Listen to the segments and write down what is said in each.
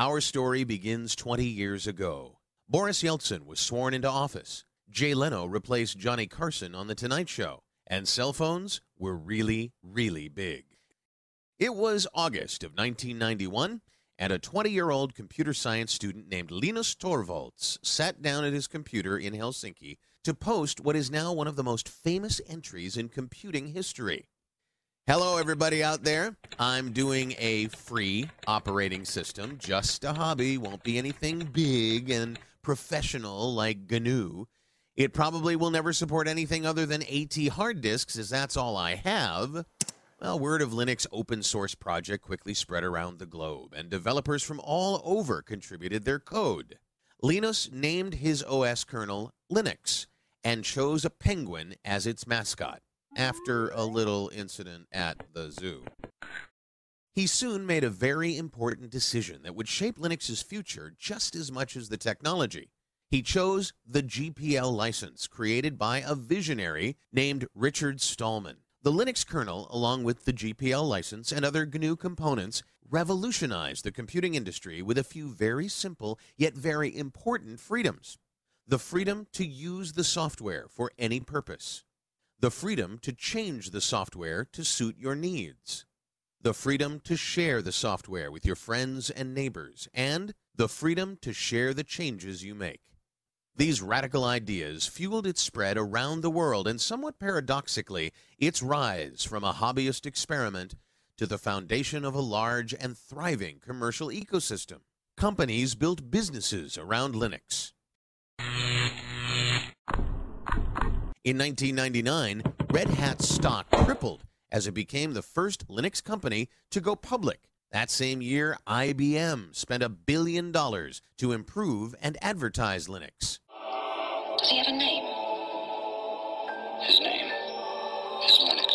Our story begins 20 years ago. Boris Yeltsin was sworn into office. Jay Leno replaced Johnny Carson on The Tonight Show. And cell phones were really, really big. It was August of 1991, and a 20-year-old computer science student named Linus Torvalds sat down at his computer in Helsinki to post what is now one of the most famous entries in computing history. Hello, everybody out there. I'm doing a free operating system, just a hobby, won't be anything big and professional like GNU. It probably will never support anything other than AT hard disks, as that's all I have. Well, word of Linux open source project quickly spread around the globe, and developers from all over contributed their code. Linus named his OS kernel Linux and chose a penguin as its mascot, after a little incident at the zoo. He soon made a very important decision that would shape Linux's future just as much as the technology. He chose the GPL license created by a visionary named Richard Stallman. The Linux kernel, along with the GPL license and other GNU components, revolutionized the computing industry with a few very simple yet very important freedoms. The freedom to use the software for any purpose. The freedom to change the software to suit your needs. The freedom to share the software with your friends and neighbors. And the freedom to share the changes you make. These radical ideas fueled its spread around the world and, somewhat paradoxically, its rise from a hobbyist experiment to the foundation of a large and thriving commercial ecosystem. Companies built businesses around Linux. In 1999, Red Hat's stock tripled as it became the first Linux company to go public. That same year, IBM spent $1 billion to improve and advertise Linux. Does he have a name? His name is Linux.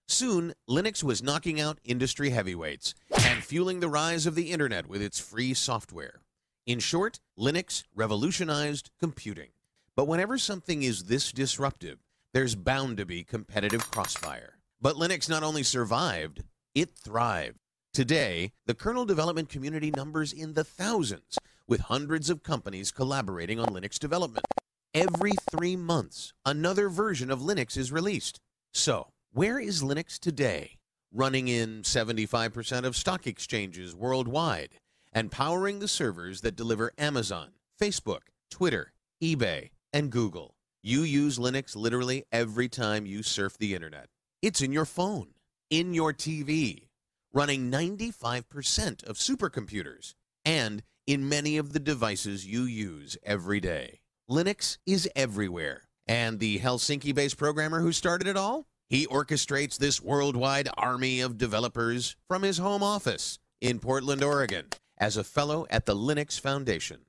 Soon, Linux was knocking out industry heavyweights and fueling the rise of the internet with its free software. In short, Linux revolutionized computing. But whenever something is this disruptive, there's bound to be competitive crossfire. But Linux not only survived, it thrived. Today, the kernel development community numbers in the thousands, with hundreds of companies collaborating on Linux development. Every 3 months, another version of Linux is released. So, where is Linux today? Running in 75% of stock exchanges worldwide, and powering the servers that deliver Amazon, Facebook, Twitter, eBay, and Google. You use Linux literally every time you surf the internet. It's in your phone, in your TV, running 95% of supercomputers, and in many of the devices you use every day. Linux is everywhere. And the Helsinki-based programmer who started it all? He orchestrates this worldwide army of developers from his home office in Portland, Oregon, as a fellow at the Linux Foundation.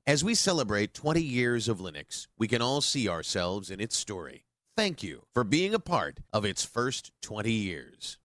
As we celebrate 20 years of Linux, we can all see ourselves in its story. Thank you for being a part of its first 20 years.